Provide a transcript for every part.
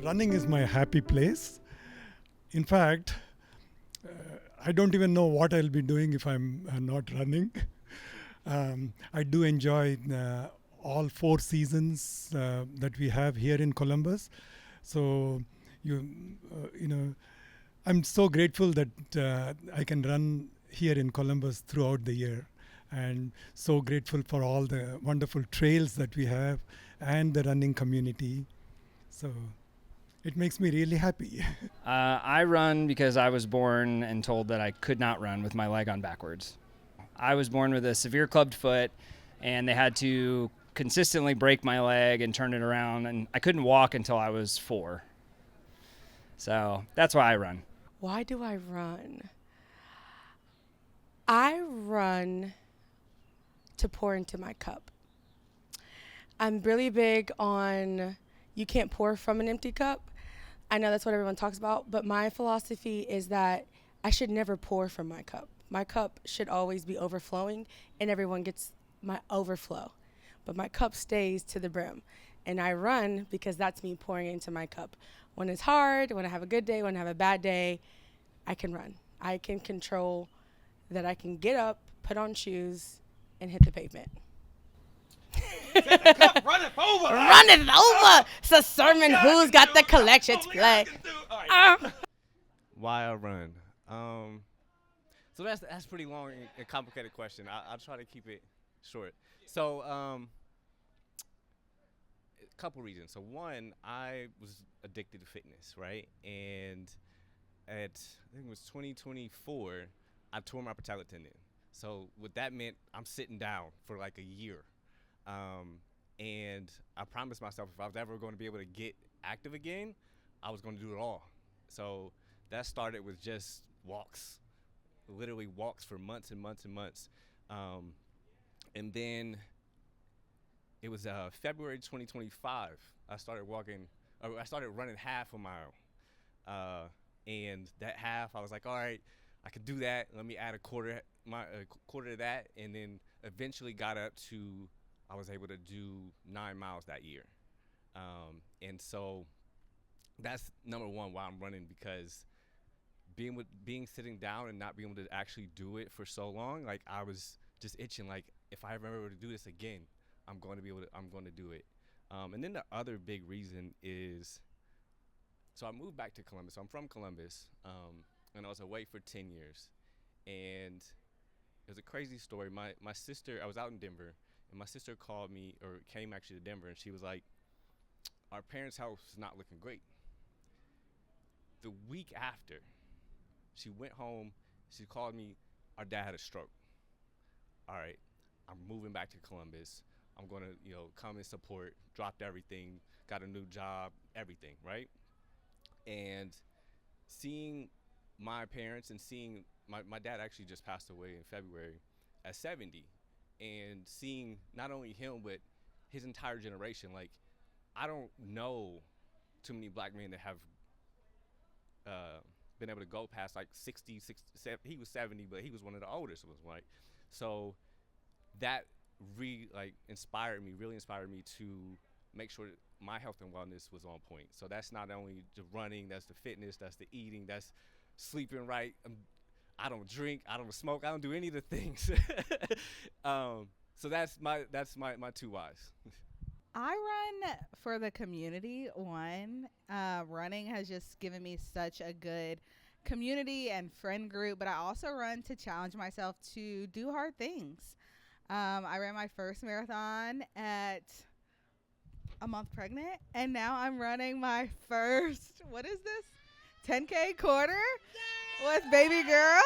Running is my happy place. In fact, I don't even know what I'll be doing if I'm not running. I do enjoy all four seasons that we have here in Columbus. So you you know, I'm so grateful that I can run here in Columbus throughout the year, and so grateful for all the wonderful trails that we have and the running community. So it makes me really happy. I run because I was born and told that I could not run with my leg on backwards. I was born with a severe clubbed foot, and they had to consistently break my leg and turn it around, and I couldn't walk until I was 4. So that's why I run. Why do I run? I run to pour into my cup. I'm really big on you can't pour from an empty cup. I know that's what everyone talks about, but my philosophy is that I should never pour from my cup. My cup should always be overflowing, and everyone gets my overflow. But my cup stays to the brim. And I run because that's me pouring into my cup. When it's hard, when I have a good day, when I have a bad day, I can run. I can control that I can get up, put on shoes, and hit the pavement. Run it over. Run it over. It's a sermon. Who's got the collections play? Why I run? So that's pretty long and complicated question. I'll try to keep it short. So a couple reasons. So one, I was addicted to fitness, right? And at I think it was 2024, I tore my patellar tendon. So what that meant, I'm sitting down for like a year. And I promised myself if I was ever going to be able to get active again, I was going to do it all. So that started with just walks, literally walks for months and months and months. And then it was February 2025. I started running half a mile. And that half, I was like, all right, I could do that. Let me add a quarter to that. And then eventually got up to, I was able to do 9 miles that year. And so that's number one why I'm running, because being sitting down and not being able to actually do it for so long, like I was just itching, like if I ever able to do this again, I'm going to do it. And then the other big reason is, so I moved back to Columbus. So I'm from Columbus, and I was away for 10 years. And it was a crazy story. My sister, I was out in Denver, and my sister called me, or came actually to Denver, and she was like, our parents' house is not looking great. The week after, she went home, she called me, our dad had a stroke. All right, I'm moving back to Columbus. I'm gonna, come and support, dropped everything, got a new job, everything, right? And seeing my parents and seeing my dad actually just passed away in February at 70, and seeing not only him but his entire generation, like I don't know too many black men that have been able to go past like 60, 70. He was 70, but he was one of the oldest ones, right? So that really inspired me to make sure that my health and wellness was on point. So that's not only the running, that's the fitness, that's the eating, that's sleeping right. I don't drink, I don't smoke, I don't do any of the things. So that's my two whys. I run for the community. Running has just given me such a good community and friend group, but I also run to challenge myself to do hard things. I ran my first marathon at a month pregnant, and now I'm running my first, 10K quarter with baby girl.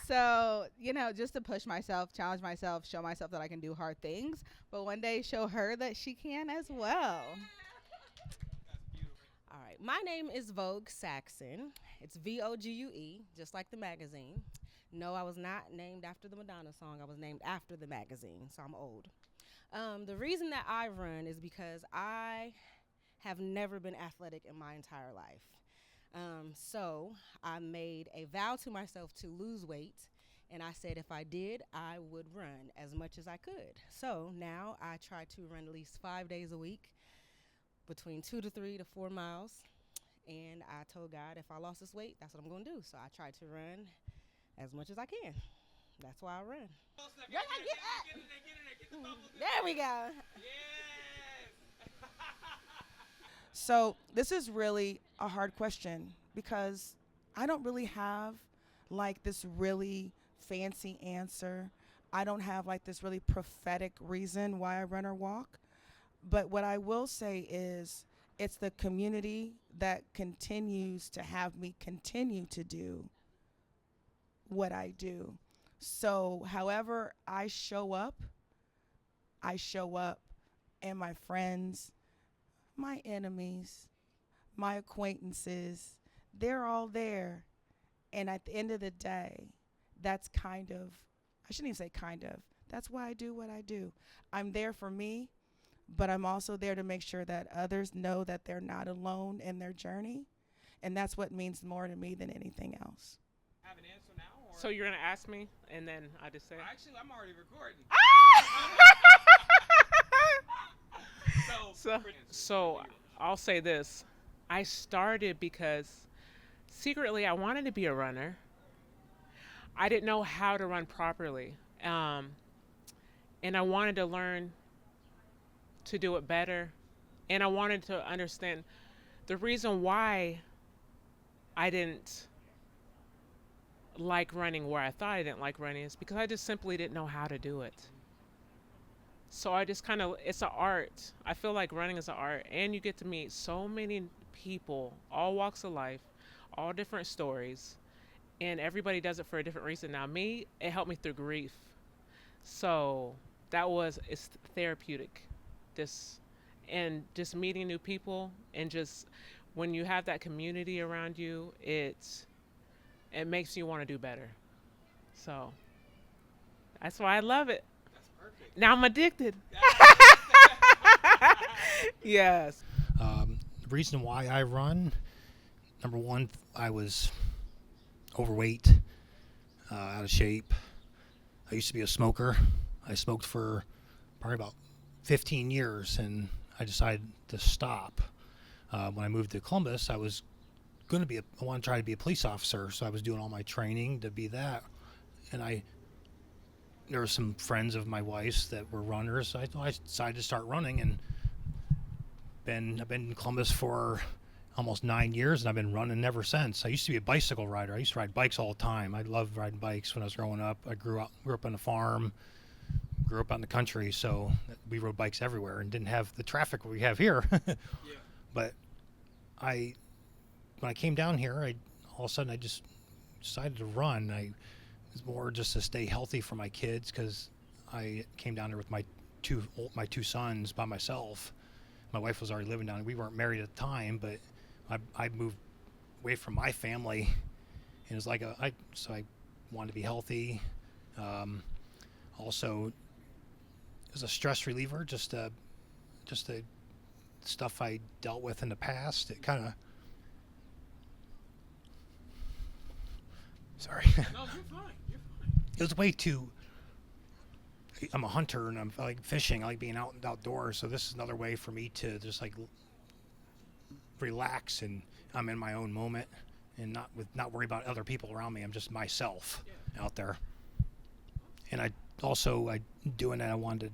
So, just to push myself, challenge myself, show myself that I can do hard things, but one day show her that she can as well. All right. My name is Vogue Saxon. It's Vogue, just like the magazine. No, I was not named after the Madonna song. I was named after the magazine, so I'm old. The reason that I run is because I have never been athletic in my entire life. So I made a vow to myself to lose weight, and I said if I did, I would run as much as I could. So now I try to run at least 5 days a week. between 2 to 3 to 4 miles. And I told God, if I lost this weight, that's what I'm going to do. So I tried to run as much as I can. That's why I run. There we go. So this is really a hard question because I don't really have like this really fancy answer. I don't have like this really prophetic reason why I run or walk. But what I will say is it's the community that continues to have me continue to do what I do. So however I show up, and my friends, my enemies, my acquaintances, they're all there. And at the end of the day, that's kind of, I shouldn't even say kind of, that's why I do what I do. I'm there for me, but I'm also there to make sure that others know that they're not alone in their journey. And that's what means more to me than anything else. Have an answer now? Or? So you're going to ask me, and then I just say it? Actually, I'm already recording. So I'll say this. I started because secretly I wanted to be a runner. I didn't know how to run properly. And I wanted to learn to do it better. And I wanted to understand the reason why I didn't like running where I thought I didn't like running is because I just simply didn't know how to do it. So I just it's an art. I feel like running is an art, and you get to meet so many people, all walks of life, all different stories, and everybody does it for a different reason. Now me, it helped me through grief. So it's therapeutic. And just meeting new people, and just when you have that community around you, it makes you want to do better. So that's why I love it. Now I'm addicted. Yes. The reason why I run, number one, I was overweight, out of shape. I used to be a smoker. I smoked for probably about 15 years, and I decided to stop. When I moved to Columbus, I was going to I wanted to try to be a police officer, so I was doing all my training to be that. And there were some friends of my wife's that were runners. So I decided to start running, and I've been in Columbus for almost 9 years, and I've been running ever since. I used to be a bicycle rider. I used to ride bikes all the time. I loved riding bikes when I was growing up. I grew up on a farm, grew up out in the country, so we rode bikes everywhere and didn't have the traffic we have here. Yeah. But when I came down here, all of a sudden I just decided to run. It was more just to stay healthy for my kids, because I came down here with my two sons by myself. My wife was already living down here. We weren't married at the time, but I moved away from my family, and it was like so I wanted to be healthy. Also, it was a stress reliever, just the stuff I dealt with in the past. It kind of. Sorry. No, you're fine. You're fine. It was a way to. I'm a hunter, and I like fishing. I like being outdoors. So this is another way for me to just like relax, and I'm in my own moment, and not worry about other people around me. I'm just myself out there. And I doing that, I wanted to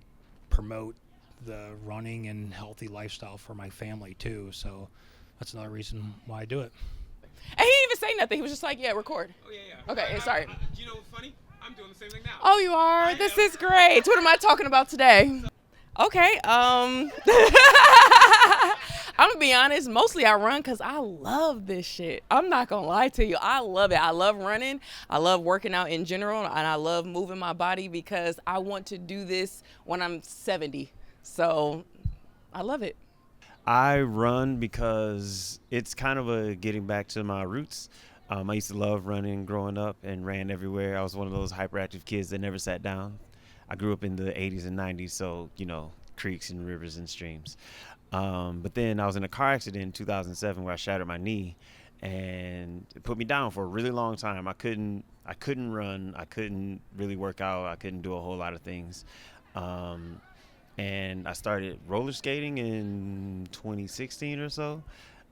promote the running and healthy lifestyle for my family too. So that's another reason why I do it. And he didn't even say nothing. He was just like, yeah, record. Oh, yeah. Okay, sorry. Do you know what's funny? I'm doing the same thing now. Oh, you are? This is great. What am I talking about today? Okay. I'm going to be honest. Mostly I run because I love this shit. I'm not going to lie to you. I love it. I love running. I love working out in general. And I love moving my body because I want to do this when I'm 70. So I love it. I run because it's kind of a getting back to my roots. I used to love running growing up and ran everywhere. I was one of those hyperactive kids that never sat down. I grew up in the 80s and 90s, so, creeks and rivers and streams. But then I was in a car accident in 2007 where I shattered my knee, and it put me down for a really long time. I couldn't run. I couldn't really work out. I couldn't do a whole lot of things. and I started roller skating in 2016 or so.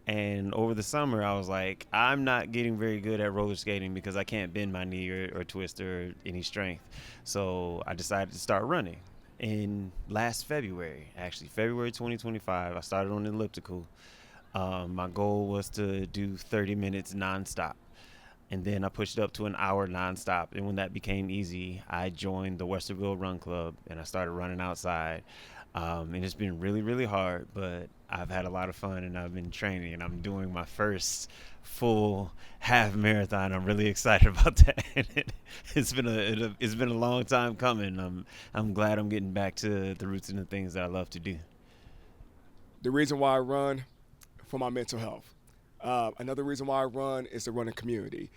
And over the summer, I was like, I'm not getting very good at roller skating because I can't bend my knee or twist or any strength. So I decided to start running. In last February, actually, February 2025, I started on the elliptical. My goal was to do 30 minutes nonstop. And then I pushed it up to an hour nonstop. And when that became easy, I joined the Westerville Run Club and I started running outside. And it's been really, really hard, but I've had a lot of fun and I've been training and I'm doing my first full half marathon. I'm really excited about that. It's been a long time coming. I'm glad I'm getting back to the roots and the things that I love to do. The reason why I run, for my mental health. Another reason why I run is the running community.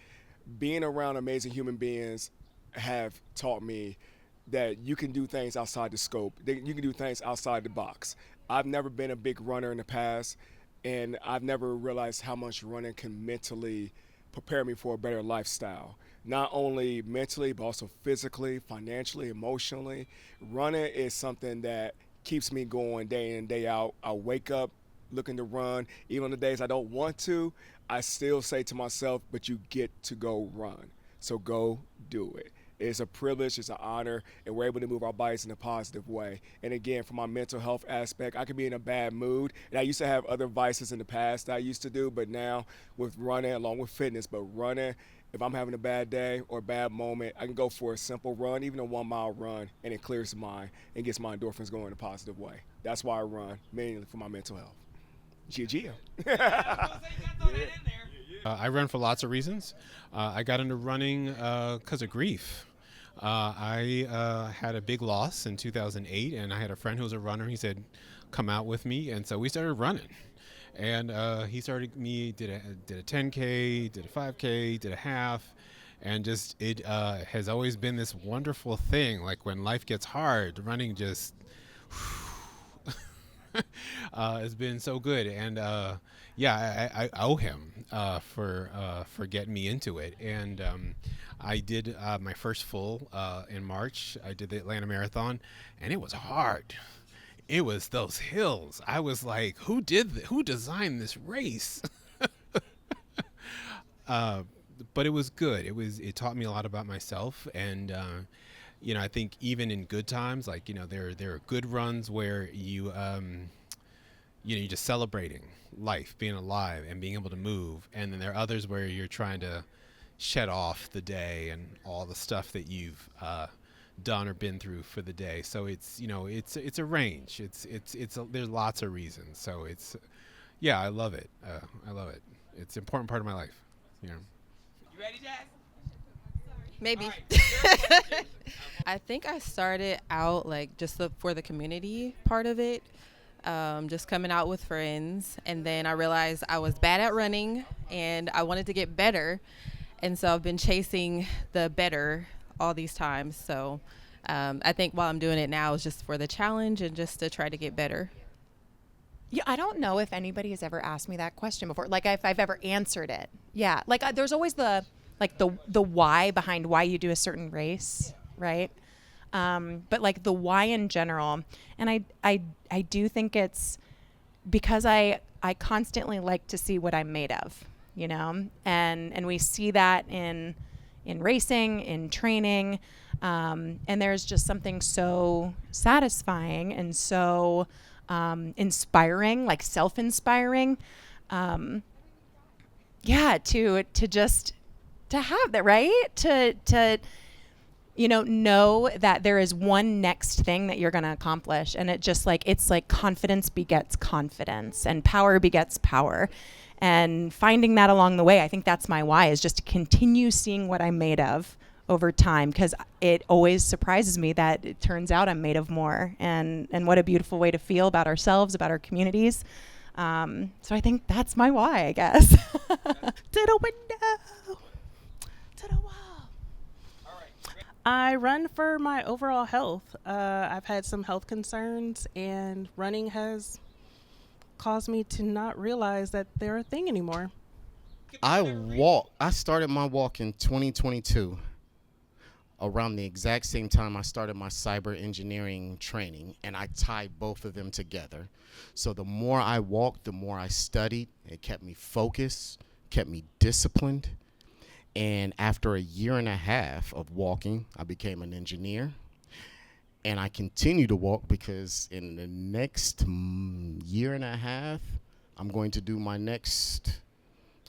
Being around amazing human beings have taught me that you can do things outside the scope. You can do things outside the box. I've never been a big runner in the past, and I've never realized how much running can mentally prepare me for a better lifestyle. Not only mentally, but also physically, financially, emotionally. Running is something that keeps me going day in, day out. I wake up looking to run. Even on the days I don't want to, I still say to myself, but you get to go run. So go do it. It's a privilege, it's an honor, and we're able to move our bodies in a positive way. And again, from my mental health aspect, I could be in a bad mood. And I used to have other vices in the past that I used to do, but now with running, along with fitness, but running, if I'm having a bad day or a bad moment, I can go for a simple run, even a 1 mile run, and it clears the mind and gets my endorphins going in a positive way. That's why I run, mainly for my mental health. Gia. I run for lots of reasons. I got into running because of grief. I had a big loss in 2008, and I had a friend who was a runner. He said, come out with me, and so we started running. And he started me, did a 10K, did a 5K, did a half, and just it has always been this wonderful thing. Like when life gets hard, running just has been so good. And I owe him for getting me into it. And I did my first full in March. I did the Atlanta Marathon, and it was hard. It was those hills. I was like, who designed this race? But it was good. It taught me a lot about myself. And, I think even in good times, like, there are good runs where you're just celebrating life, being alive and being able to move. And then there are others where you're trying to shed off the day and all the stuff that you've, done or been through for the day. So it's a range. There's lots of reasons. So I love it. I love it. It's an important part of my life. You ready, Jazz? Maybe. I think I started out like just for the community part of it, just coming out with friends, and then I realized I was bad at running and I wanted to get better, and so I've been chasing the better all these times. So I think while I'm doing it now is just for the challenge and just to try to get better. Yeah, I don't know if anybody has ever asked me that question before. Like if I've ever answered it. Yeah, like there's always the why behind why you do a certain race, right? But like the why in general, and I do think it's because I constantly like to see what I'm made of, and we see that in racing, in training, and there's just something so satisfying and so inspiring, like self-inspiring, to have that, right? To know that there is one next thing that you're going to accomplish, and it's like confidence begets confidence and power begets power. And finding that along the way, I think that's my why, is just to continue seeing what I'm made of over time, because it always surprises me that it turns out I'm made of more. And what a beautiful way to feel about ourselves, about our communities. So I think that's my why, I guess. To the window, to the wall. I run for my overall health. I've had some health concerns, and running has caused me to not realize that they're a thing anymore. I started my walk in 2022. around the exact same time I started my cyber engineering training, and I tied both of them together. So the more I walked, the more I studied. It kept me focused, kept me disciplined. And after a year and a half of walking, I became an engineer. And I continue to walk because in the next year and a half, I'm going to do my next,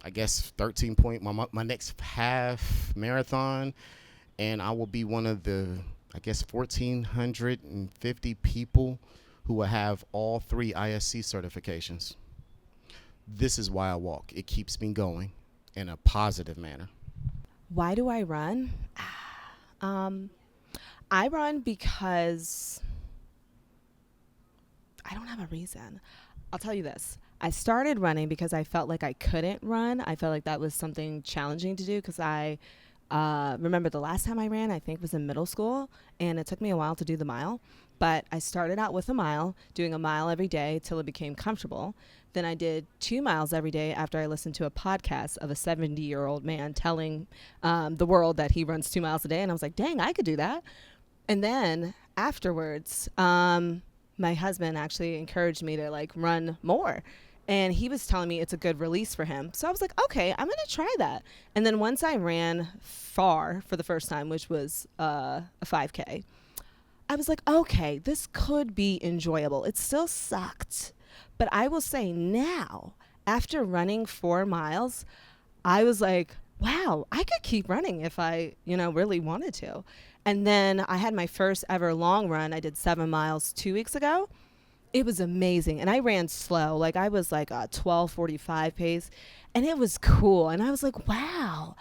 I guess, my next half marathon. And I will be one of the, I guess, 1,450 people who will have all 3 ISC certifications. This is why I walk. It keeps me going in a positive manner. Why do I run? I run because I don't have a reason. I'll tell you this. I started running because I felt like I couldn't run. I felt like that was something challenging to do because I remember the last time I ran, I think was in middle school, and it took me a while to do the mile. But I started out with a mile, doing a mile every day till it became comfortable. Then I did 2 miles every day after I listened to a podcast of a 70-year-old man telling the world that he runs 2 miles a day. And I was like, dang, I could do that. And then afterwards, my husband actually encouraged me to like run more. And he was telling me it's a good release for him. So I was like, okay, I'm going to try that. And then once I ran far for the first time, which was a 5K, I was like, okay, this could be enjoyable. It still sucked. But I will say now, after running 4 miles, I was like, wow, I could keep running if I, really wanted to. And then I had my first ever long run. I did 7 miles 2 weeks ago. It was amazing. And I ran slow. Like I was like a 12:45 pace. And it was cool. And I was like, wow,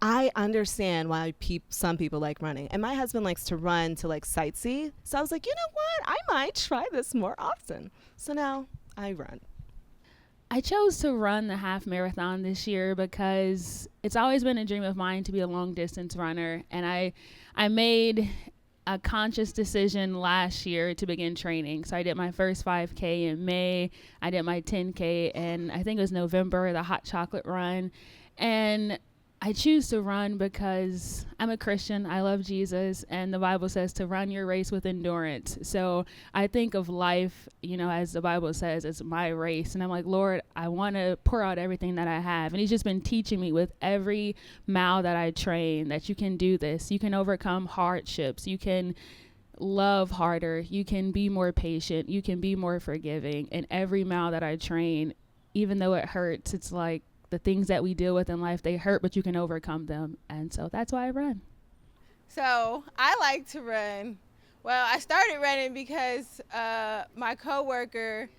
I understand why some people like running. And my husband likes to run to like sightsee. So I was like, you know what? I might try this more often. So now I run. I chose to run the half marathon this year because it's always been a dream of mine to be a long distance runner. And I made a conscious decision last year to begin training. So I did my first 5K in May. I did my 10K and I think it was November, the hot chocolate run. And I choose to run because I'm a Christian. I love Jesus, and the Bible says to run your race with endurance. So I think of life, as the Bible says, it's my race. And I'm like, Lord, I want to pour out everything that I have. And he's just been teaching me with every mile that I train that you can do this. You can overcome hardships. You can love harder. You can be more patient. You can be more forgiving. And every mile that I train, even though it hurts, it's like, the things that we deal with in life, they hurt, but you can overcome them. And so that's why I run. So I like to run. Well, I started running because my coworker,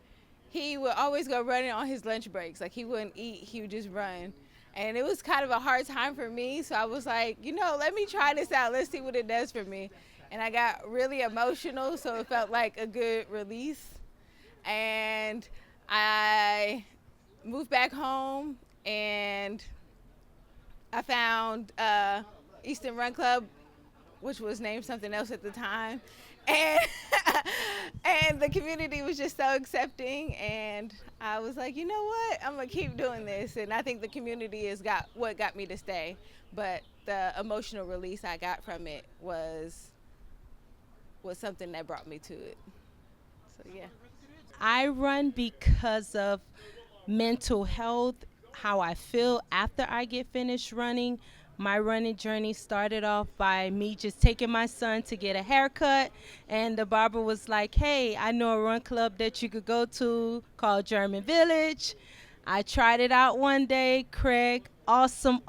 he would always go running on his lunch breaks. Like he wouldn't eat, he would just run. And it was kind of a hard time for me. So I was like, let me try this out. Let's see what it does for me. And I got really emotional, so it felt like a good release. And I moved back home. And I found Eastern Run Club, which was named something else at the time. And and the community was just so accepting. And I was like, you know what? I'm going to keep doing this. And I think the community is what got me to stay. But the emotional release I got from it was something that brought me to it. So, yeah. I run because of mental health, how I feel after I get finished running. My running journey started off by me just taking my son to get a haircut, and the barber was like, hey, I know a run club that you could go to called German Village. I tried it out one day. Craig, awesome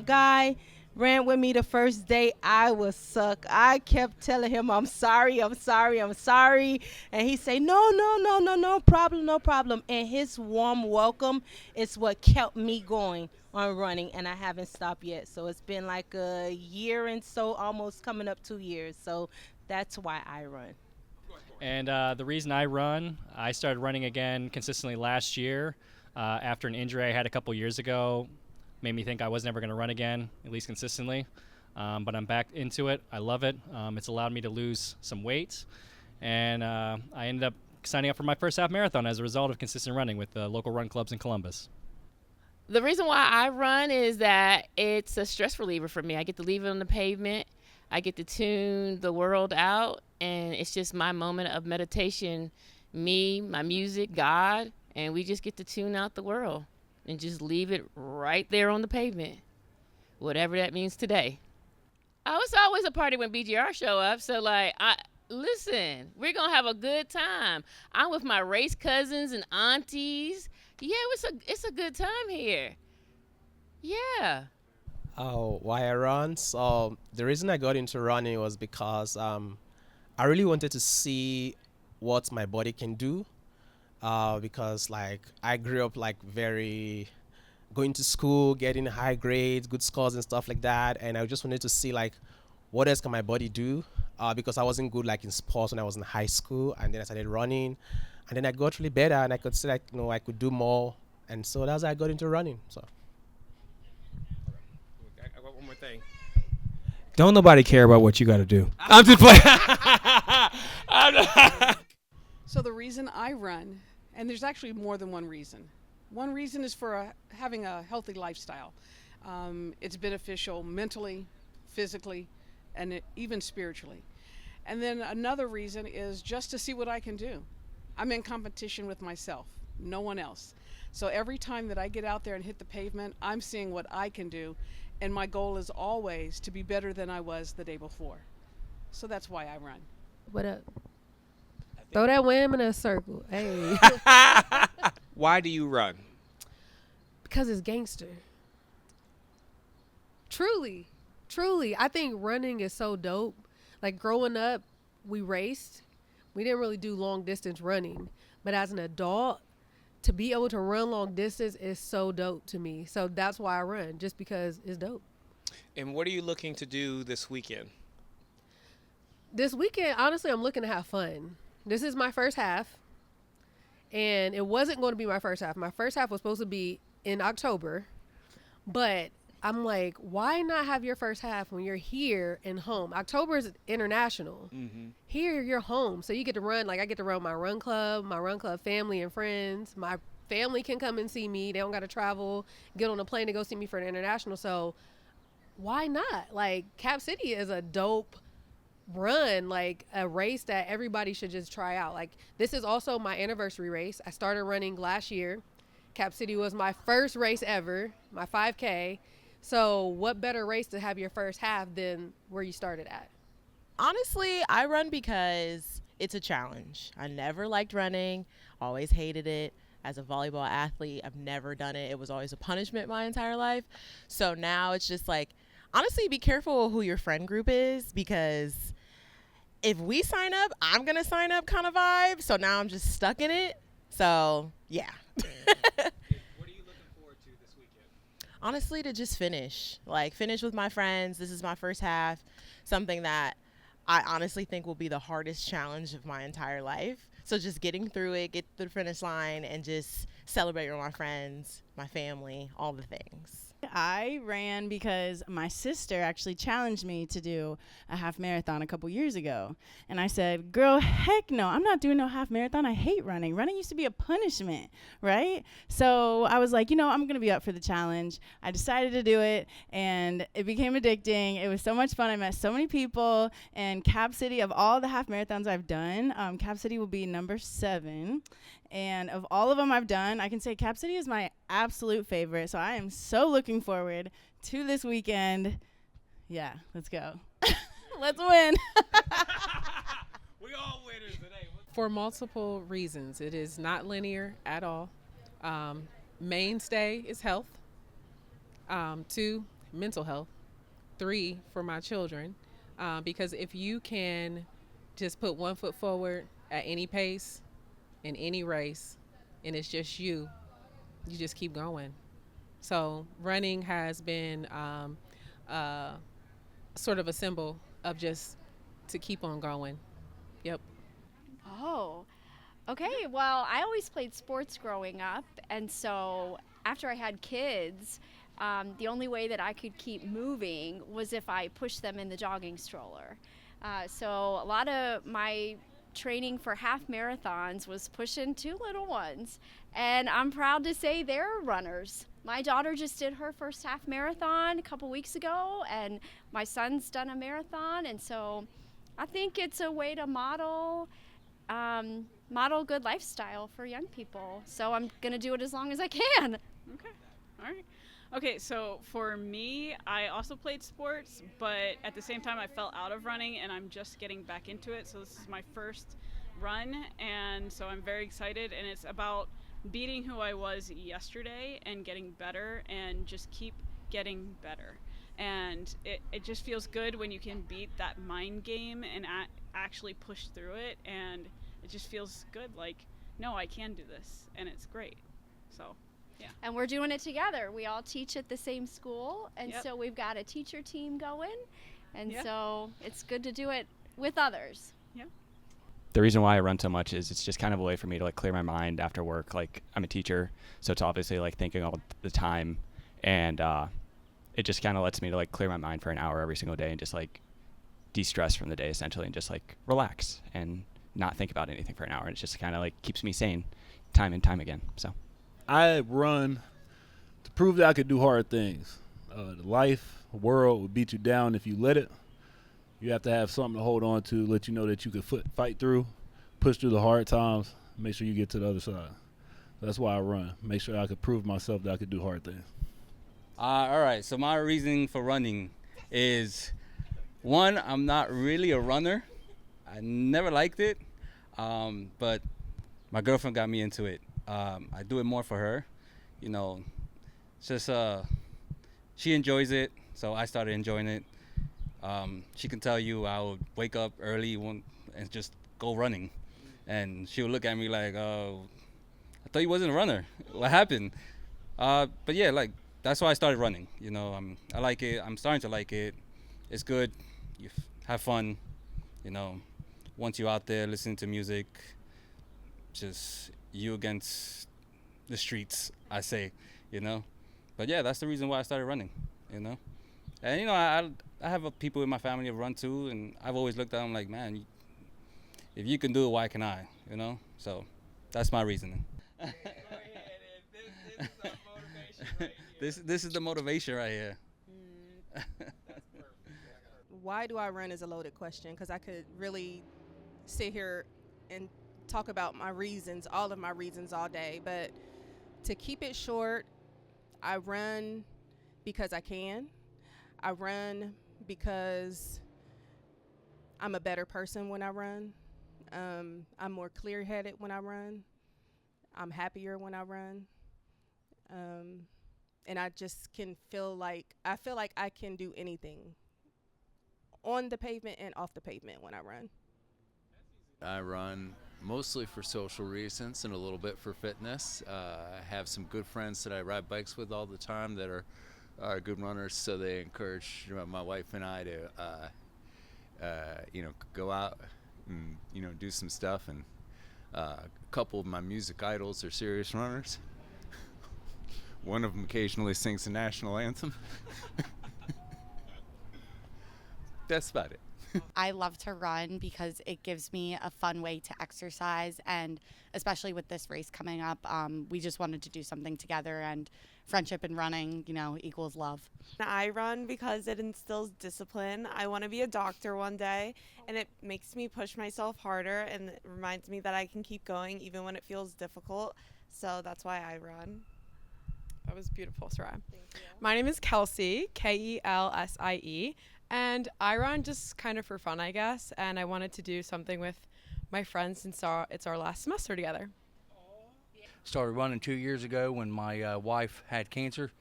guy, ran with me the first day. I was suck. I kept telling him, I'm sorry. And he said, no problem. And his warm welcome is what kept me going on running, and I haven't stopped yet. So it's been like a year and so, almost coming up 2 years. So that's why I run. And the reason I run, I started running again consistently last year after an injury I had a couple years ago. Made me think I was never going to run again, at least consistently. But I'm back into it. I love it. It's allowed me to lose some weight. And I ended up signing up for my first half marathon as a result of consistent running with the local run clubs in Columbus. The reason why I run is that it's a stress reliever for me. I get to leave it on the pavement. I get to tune the world out, and it's just my moment of meditation, me, my music, God, and we just get to tune out the world and just leave it right there on the pavement, whatever that means today. Oh, it's always a party when BGR show up. So listen, we're gonna have a good time. I'm with my race cousins and aunties. Yeah, it's a good time here. Yeah. Oh, why I run? So the reason I got into running was because I really wanted to see what my body can do. Because like I grew up like very going to school, getting high grades, good scores and stuff like that, and I just wanted to see like what else can my body do. Because I wasn't good like in sports when I was in high school, and then I started running, and then I got really better, and I could see like I could do more, and so that's how I got into running. So. I got one more thing. Don't nobody care about what you got to do. I'm just playing. So the reason I run, and there's actually more than one reason. One reason is for having a healthy lifestyle. It's beneficial mentally, physically, and even spiritually. And then another reason is just to see what I can do. I'm in competition with myself, no one else. So every time that I get out there and hit the pavement, I'm seeing what I can do. And my goal is always to be better than I was the day before. So that's why I run. What up? Throw that wham in a circle. Hey. Why do you run? Because it's gangster. Truly. I think running is so dope. Like growing up, we raced. We didn't really do long distance running. But as an adult, to be able to run long distance is so dope to me. So that's why I run, just because it's dope. And what are you looking to do this weekend? This weekend, honestly, I'm looking to have fun. This is my first half, and it wasn't going to be my first half. My first half was supposed to be in October, but I'm like, why not have your first half when you're here and home? October is international. Mm-hmm. Here, you're home, so you get to run. Like, I get to run my run club family and friends. My family can come and see me. They don't got to travel, get on a plane to go see me for the international. So why not? Like, Cap City is a dope run, like a race that everybody should just try out. Like, this is also my anniversary race. I started running last year. Cap City was my first race ever, my 5K. So what better race to have your first half than where you started at? Honestly, I run because it's a challenge. I never liked running, always hated it. As a volleyball athlete, I've never done it. It was always a punishment my entire life. So now it's just like, honestly, be careful who your friend group is, because if we sign up, I'm going to sign up kind of vibe. So now I'm just stuck in it. So, yeah. What are you looking forward to this weekend? Honestly, to just finish with my friends. This is my first half, something that I honestly think will be the hardest challenge of my entire life. So just getting through it, get to the finish line, and just celebrate with my friends, my family, all the things. I ran because my sister actually challenged me to do a half marathon a couple years ago. And I said, girl, heck no, I'm not doing no half marathon. I hate running. Running used to be a punishment, right? So I was like, I'm going to be up for the challenge. I decided to do it, and it became addicting. It was so much fun. I met so many people. And Cap City, of all the half marathons I've done, Cap City will be number 7. And of all of them I've done, I can say Cap City is my absolute favorite. So I am so looking forward to this weekend. Yeah, let's go. Let's win. We all winners today. For multiple reasons. It is not linear at all. Mainstay is health. 2, mental health. 3, for my children. Because if you can just put one foot forward at any pace, in any race, and it's just you just keep going. So running has been sort of a symbol of just to keep on going. Yep. Oh, okay. Well, I always played sports growing up, and so after I had kids, the only way that I could keep moving was if I pushed them in the jogging stroller. So a lot of my training for half marathons was pushing 2 little ones, and I'm proud to say they're runners. My daughter just did her first half marathon a couple weeks ago, and my son's done a marathon, and so I think it's a way to model good lifestyle for young people. So I'm gonna do it as long as I can. Okay, all right. Okay, so for me, I also played sports, but at the same time I fell out of running and I'm just getting back into it. So this is my first run, and so I'm very excited, and it's about beating who I was yesterday and getting better and just keep getting better. And it just feels good when you can beat that mind game and actually push through it, and it just feels good, like, no, I can do this, and it's great. So yeah. And we're doing it together. We all teach at the same school, and Yep. so we've got a teacher team going, and Yep. so it's good to do it with others. Yeah. The reason why I run so much is it's just kind of a way for me to like clear my mind after work. Like I'm a teacher, so it's obviously like thinking all the time, and it just kind of lets me to like clear my mind for an hour every single day and just like de-stress from the day essentially, and just like relax and not think about anything for an hour. And it just kind of like keeps me sane time and time again. So I run to prove that I could do hard things. The life, world will beat you down if you let it. You have to have something to hold on to, let you know that you can fight through, push through the hard times, make sure you get to the other side. That's why I run. Make sure I could prove myself that I could do hard things. All right, so my reasoning for running is, one, I'm not really a runner. I never liked it, but my girlfriend got me into it. I do it more for her. You know, it's just she enjoys it, so I started enjoying it. She can tell you I would wake up early and just go running, and she would look at me like, "Oh, I thought you wasn't a runner. What happened?" But yeah, like that's why I started running. You know, I like it. I'm starting to like it. It's good. You have fun. You know, once you're out there listening to music, just you against the streets, I say. You know, but yeah, that's the reason why I started running. You know, and you know, I have people in my family who run too, and I've always looked at them like, man, if you can do it, why can I? You know, so that's my reasoning. This is the motivation right here. Why do I run is a loaded question, because I could really sit here and talk about my reasons, all of my reasons all day. But to keep it short, I run because I can. I run because I'm a better person when I run. I'm more clear-headed when I run. I'm happier when I run. And I just feel like I can do anything on the pavement and off the pavement when I run. I run mostly for social reasons and a little bit for fitness. I have some good friends that I ride bikes with all the time that are good runners, so they encourage my wife and I to go out and do some stuff. And a couple of my music idols are serious runners. One of them occasionally sings the national anthem. That's about it. I love to run because it gives me a fun way to exercise, and especially with this race coming up, we just wanted to do something together, and friendship and running, equals love. I run because it instills discipline. I want to be a doctor one day, and it makes me push myself harder, and it reminds me that I can keep going even when it feels difficult. So that's why I run. That was beautiful, Sarah. My name is Kelsey, Kelsie, and I run just kind of for fun, I guess, and I wanted to do something with my friends since it's our last semester together. Started running 2 years ago when my wife had cancer.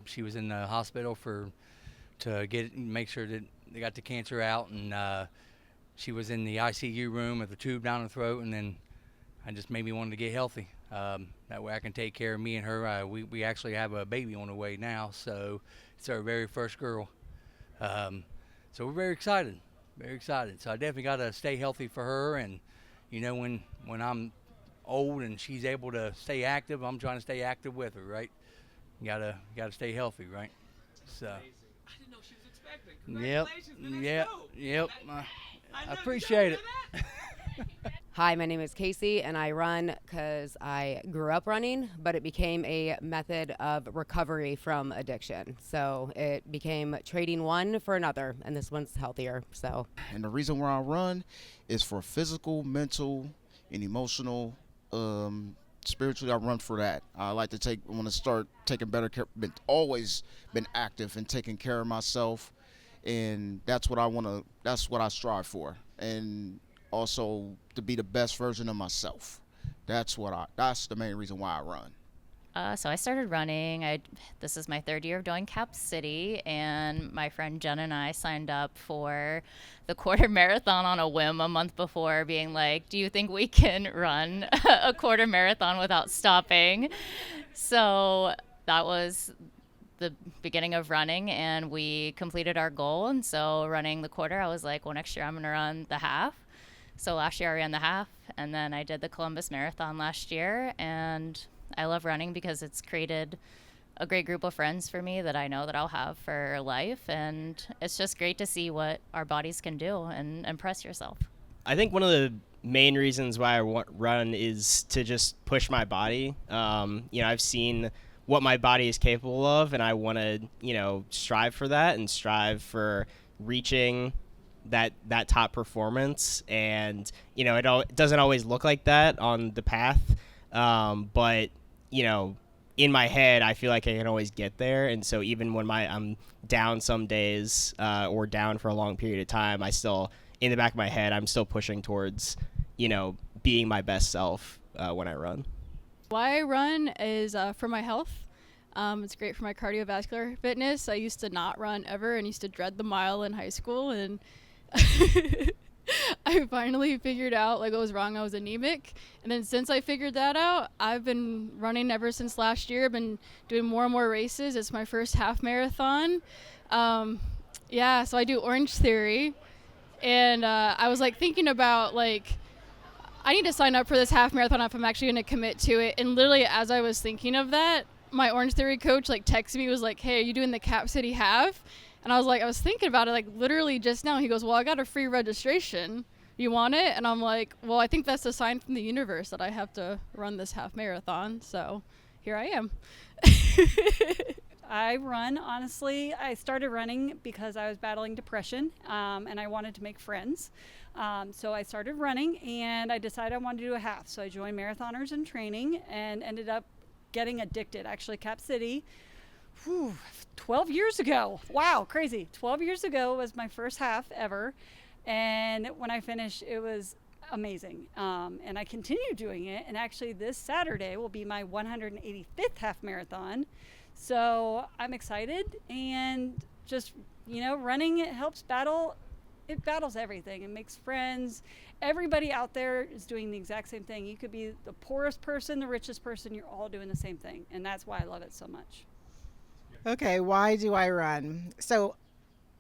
She was in the hospital to make sure that they got the cancer out, and she was in the ICU room with a tube down her throat, and then I just made me want to get healthy. That way I can take care of me and her. We actually have a baby on the way now, so it's our very first girl. So we're very excited. So I definitely got to stay healthy for her, and when I'm old and she's able to stay active, I'm trying to stay active with her, right? You gotta stay healthy, right? So. I didn't know she was expecting. Congratulations, Yep. I appreciate it. Hi, my name is Casey, and I run because I grew up running, but it became a method of recovery from addiction. So it became trading one for another, and this one's healthier. So, And the reason why I run is for physical, mental, and emotional. Spiritually, I run for that. I like to take. I want to start taking better care. Always been active and taking care of myself, and that's what I want to. That's what I strive for, and also to be the best version of myself. That's the main reason why I run. So I started running. This is my third year of doing Cap City, and my friend Jen and I signed up for the quarter marathon on a whim a month before, being like, "Do you think we can run a quarter marathon without stopping?" So that was the beginning of running, and we completed our goal. And so running the quarter, I was like, well, next year I'm going to run the half. So last year I ran the half, and then I did the Columbus Marathon last year, and I love running because it's created a great group of friends for me that I know that I'll have for life, and it's just great to see what our bodies can do and impress yourself. I think one of the main reasons why I run is to just push my body. I've seen what my body is capable of, and I want to, strive for that and strive for reaching that top performance. And it doesn't always look like that on the path, but in my head I feel like I can always get there. And so even when I'm down some days, or down for a long period of time, I still, in the back of my head, I'm still pushing towards being my best self when I run. Why I run is for my health. It's great for my cardiovascular fitness. I used to not run ever and used to dread the mile in high school, and I finally figured out what was wrong. I was anemic, and then since I figured that out, I've been running ever since last year. I've been doing more and more races. It's my first half marathon. So I do Orange Theory, and I was thinking about I need to sign up for this half marathon if I'm actually going to commit to it. And literally as I was thinking of that, my Orange Theory coach texted me, was like, "Hey, are you doing the Cap City half?" And I was thinking about it literally just now. He goes, "Well, I got a free registration. You want it?" And I'm like, well, I think that's a sign from the universe that I have to run this half marathon. So here I am. I run, honestly. I started running because I was battling depression, and I wanted to make friends. So I started running, and I decided I wanted to do a half. So I joined Marathoners in Training and ended up getting addicted. Actually, Cap City, 12 years ago. Wow, crazy. 12 years ago was my first half ever. And when I finished, it was amazing. And I continue doing it. And actually, this Saturday will be my 185th half marathon. So I'm excited, and just, running, it helps battle. It battles everything. It makes friends. Everybody out there is doing the exact same thing. You could be the poorest person, the richest person. You're all doing the same thing. And that's why I love it so much. Okay, why do I run? So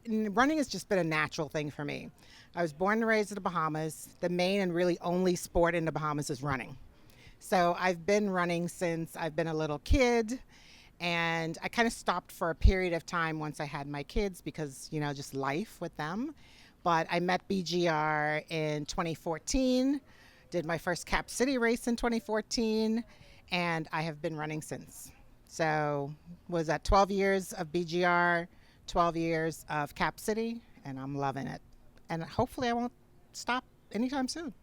running has just been a natural thing for me. I was born and raised in the Bahamas. The main and really only sport in the Bahamas is running. So I've been running since I've been a little kid, and I kind of stopped for a period of time once I had my kids because, just life with them. But I met BGR in 2014, did my first Cap City race in 2014, and I have been running since. So was that 12 years of BGR, 12 years of Cap City, and I'm loving it. And hopefully I won't stop anytime soon.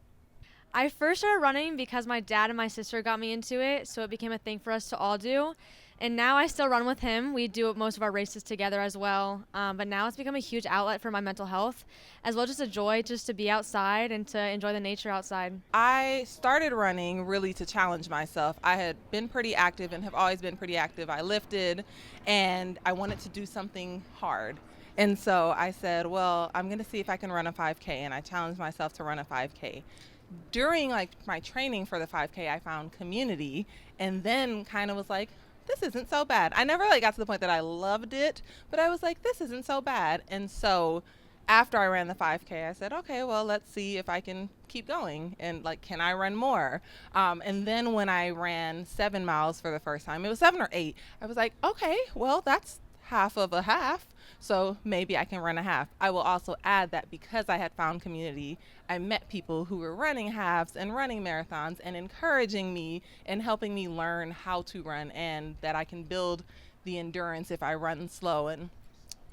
I first started running because my dad and my sister got me into it, so it became a thing for us to all do. And now I still run with him. We do most of our races together as well. But now it's become a huge outlet for my mental health, as well as just a joy just to be outside and to enjoy the nature outside. I started running really to challenge myself. I had been pretty active and have always been pretty active. I lifted, and I wanted to do something hard. And so I said, well, I'm going to see if I can run a 5K, and I challenged myself to run a 5K. During my training for the 5K, I found community, and then kind of was like, this isn't so bad. I never got to the point that I loved it, but I was like, this isn't so bad. And so after I ran the 5K, I said, okay, well, let's see if I can keep going, and can I run more? And then when I ran 7 miles for the first time, it was 7 or 8, I was like, okay, well, that's half of a half, so maybe I can run a half. I will also add that because I had found community, I met people who were running halves and running marathons and encouraging me and helping me learn how to run, and that I can build the endurance if I run slow. And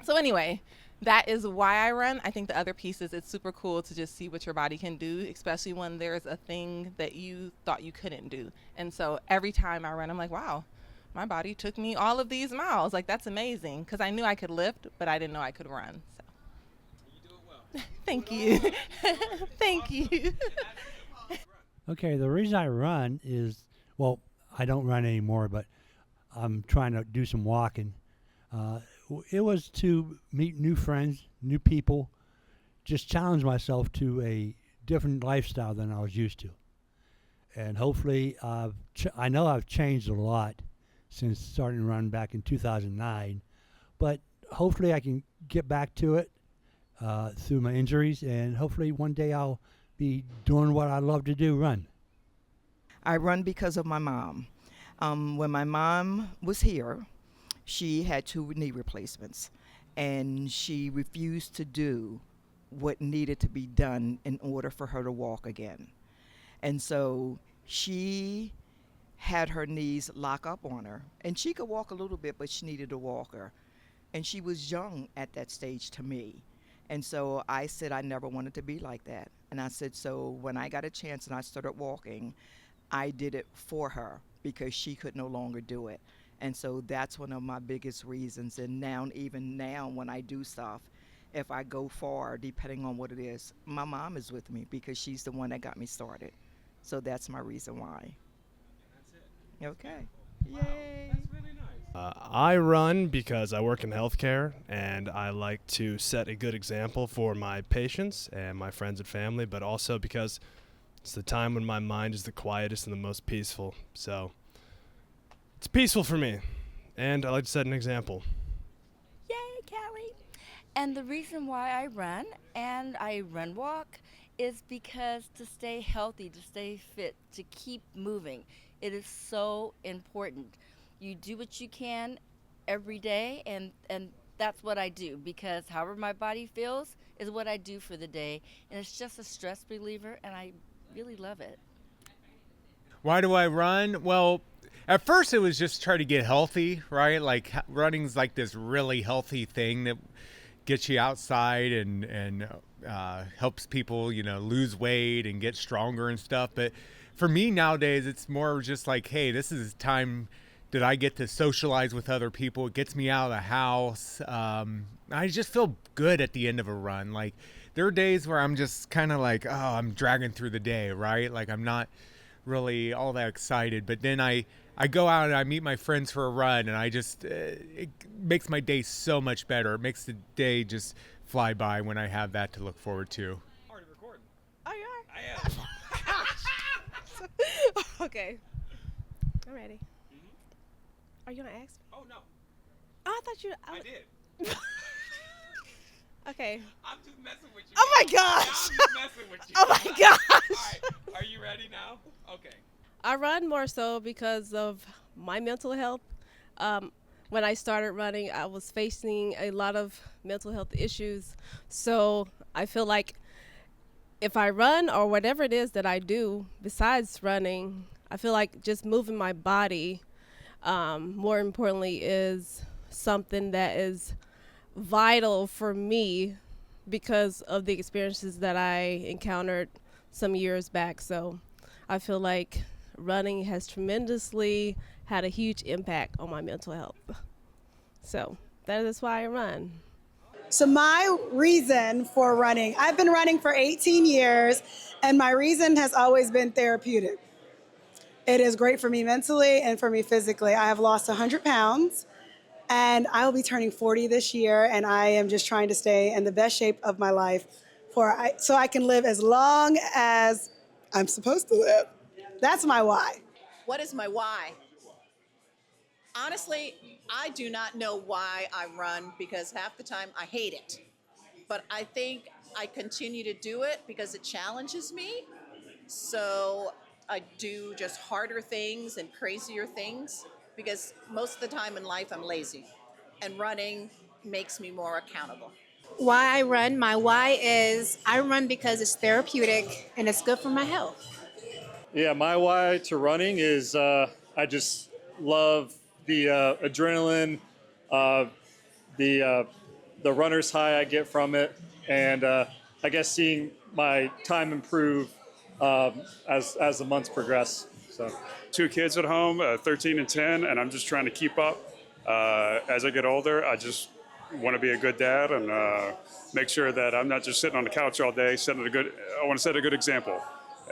so anyway, that is why I run. I think the other piece is it's super cool to just see what your body can do, especially when there's a thing that you thought you couldn't do. And so every time I run, I'm like, wow, my body took me all of these miles. Like, that's amazing, because I knew I could lift, but I didn't know I could run. So. You do it well. Thank you. Thank you. Okay, the reason I run is, well, I don't run anymore, but I'm trying to do some walking. It was to meet new friends, new people, just challenge myself to a different lifestyle than I was used to. And hopefully, I know I've changed a lot since starting to run back in 2009, but hopefully I can get back to it through my injuries, and hopefully one day I'll be doing what I love to do, run. I run because of my mom. When my mom was here, she had 2 knee replacements, and she refused to do what needed to be done in order for her to walk again. And so she had her knees lock up on her, and she could walk a little bit, but she needed a walker. And she was young at that stage to me. And so I said I never wanted to be like that. And I said, so when I got a chance and I started walking, I did it for her because she could no longer do it. And so that's one of my biggest reasons. And now, even now, when I do stuff, if I go far, depending on what it is, my mom is with me because she's the one that got me started. So that's my reason why. Okay. Yay. I run because I work in healthcare, and I like to set a good example for my patients and my friends and family, but also because it's the time when my mind is the quietest and the most peaceful. So it's peaceful for me, and I like to set an example. Yay, Callie. And the reason why I run and I run walk is because to stay healthy, to stay fit, to keep moving. It is so important. You do what you can every day, and that's what I do, because however my body feels is what I do for the day, and it's just a stress reliever, and I really love it. Why do I run? Well, at first it was just try to get healthy, right? Like running's like this really healthy thing that gets you outside and helps people, lose weight and get stronger and stuff. But for me nowadays, it's more just like, hey, this is time that I get to socialize with other people. It gets me out of the house. I just feel good at the end of a run. Like, there are days where I'm just kind of like, oh, I'm dragging through the day, right? Like, I'm not really all that excited. But then I go out and I meet my friends for a run, and I just, it makes my day so much better. It makes the day just fly by when I have that to look forward to. Oh, you are? I am. Okay. I'm ready. Are you gonna ask me? Oh, no. Oh, I thought you. I did. Okay. I'm just messing with you. Oh my gosh. I'm just messing with you. Oh my gosh. All right. Are you ready now? Okay. I run more so because of my mental health. When I started running, I was facing a lot of mental health issues. So I feel like if I run or whatever it is that I do besides running, I feel like just moving my body, more importantly, is something that is vital for me because of the experiences that I encountered some years back. So I feel like running has tremendously had a huge impact on my mental health. So that is why I run. So my reason for running, I've been running for 18 years, and my reason has always been therapeutic. It is great for me mentally and for me physically. I have lost 100 pounds, and I will be turning 40 this year, and I am just trying to stay in the best shape of my life so I can live as long as I'm supposed to live. That's my why. What is my why? Honestly, I do not know why I run because half the time I hate it. But I think I continue to do it because it challenges me. So I do just harder things and crazier things because most of the time in life I'm lazy. and running makes me more accountable. Why I run, my why is I run because it's therapeutic and it's good for my health. Yeah, my why to running is I just love the adrenaline, uh, the uh, the runner's high I get from it, and I guess seeing my time improve as the months progress. So, two kids at home, 13 and 10, and I'm just trying to keep up. As I get older, I just want to be a good dad and make sure that I'm not just sitting on the couch all day. I want to set a good example,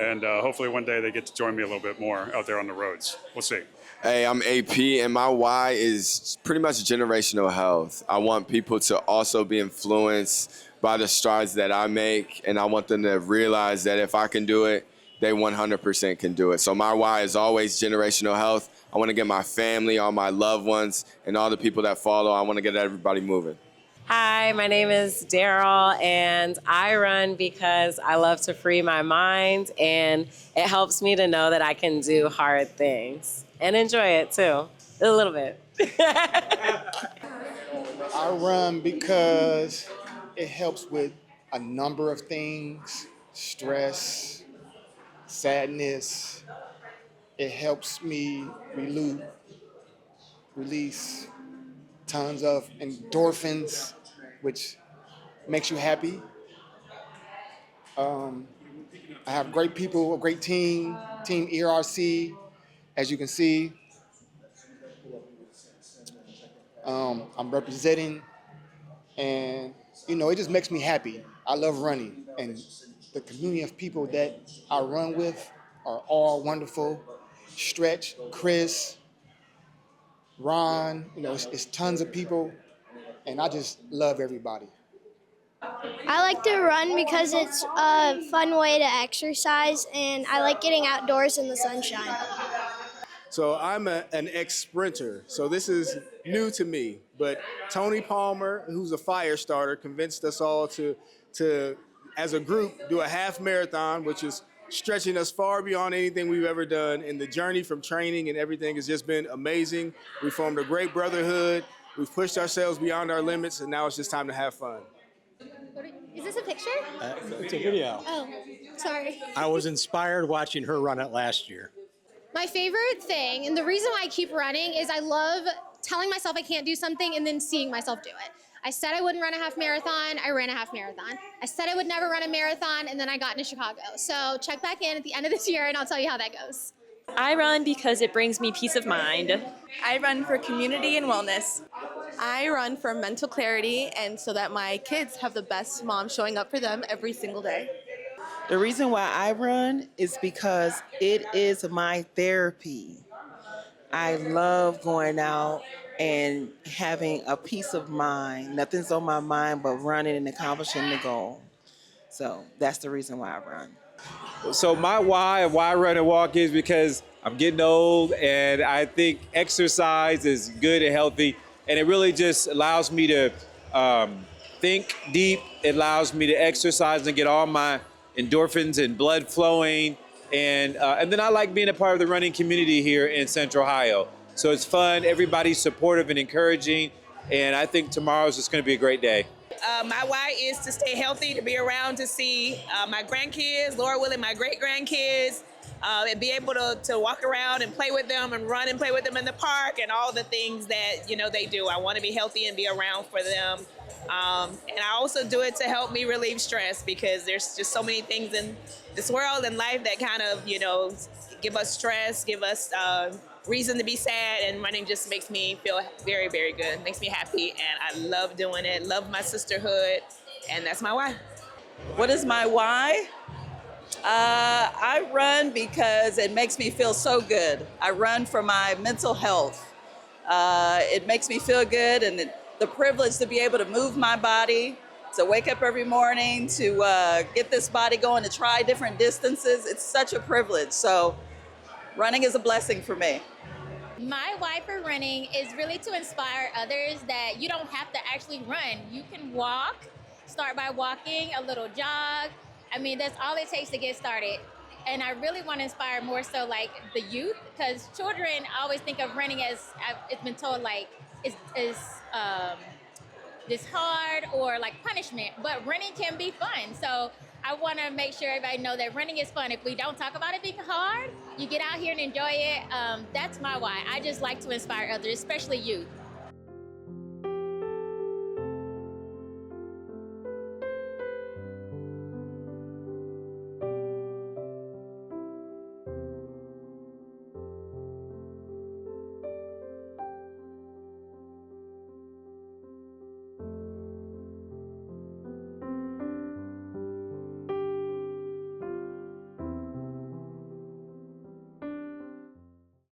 and hopefully one day they get to join me a little bit more out there on the roads. We'll see. Hey, I'm AP, and my why is pretty much generational health. I want people to also be influenced by the strides that I make, and I want them to realize that if I can do it, they 100% can do it. So my why is always generational health. I want to get my family, all my loved ones, and all the people that follow, I want to get everybody moving. Hi, my name is Daryl, and I run because I love to free my mind, and it helps me to know that I can do hard things and enjoy it too, a little bit. I run because it helps with a number of things: stress, sadness. It helps me release tons of endorphins, which makes you happy. I have great people, a great team, Team ERC. As you can see, I'm representing, and it just makes me happy. I love running, and the community of people that I run with are all wonderful. Stretch, Chris, Ron, it's tons of people, and I just love everybody. I like to run because it's a fun way to exercise, and I like getting outdoors in the sunshine. So I'm an ex-sprinter, so this is new to me. But Tony Palmer, who's a fire starter, convinced us all to as a group, do a half marathon, which is stretching us far beyond anything we've ever done. And the journey from training and everything has just been amazing. We formed a great brotherhood. We've pushed ourselves beyond our limits, and now it's just time to have fun. Is this a picture? It's a video. Oh, sorry. I was inspired watching her run it last year. My favorite thing, and the reason why I keep running, is I love telling myself I can't do something and then seeing myself do it. I said I wouldn't run a half marathon, I ran a half marathon. I said I would never run a marathon, and then I got into Chicago. So check back in at the end of this year and I'll tell you how that goes. I run because it brings me peace of mind. I run for community and wellness. I run for mental clarity and so that my kids have the best mom showing up for them every single day. The reason why I run is because it is my therapy. I love going out and having a peace of mind. Nothing's on my mind but running and accomplishing the goal. So that's the reason why I run. So my why of why I run and walk is because I'm getting old, and I think exercise is good and healthy, and it really just allows me to think deep. It allows me to exercise and get all my endorphins and blood flowing, and then I like being a part of the running community here in Central Ohio. So it's fun, everybody's supportive and encouraging, and I think tomorrow's just going to be a great day. My why is to stay healthy, to be around to see my grandkids, Lord willing, my great-grandkids, and be able to walk around and play with them and run and play with them in the park and all the things that, they do. I want to be healthy and be around for them. And I also do it to help me relieve stress because there's just so many things in this world and life that kind of, give us stress, give us reason to be sad, and running just makes me feel very, very good. Makes me happy, and I love doing it, love my sisterhood, and that's my why. What is my why? I run because it makes me feel so good. I run for my mental health. It makes me feel good, and the privilege to be able to move my body, to wake up every morning, to get this body going, to try different distances. It's such a privilege. So running is a blessing for me. My why for running is really to inspire others that you don't have to actually run. You can walk, start by walking, a little jog. I mean, that's all it takes to get started. And I really want to inspire more so like the youth, because children always think of running as, it's been told, like this hard or like punishment, but running can be fun. So I want to make sure everybody know that running is fun. If we don't talk about it being hard, you get out here and enjoy it. That's my why. I just like to inspire others, especially youth.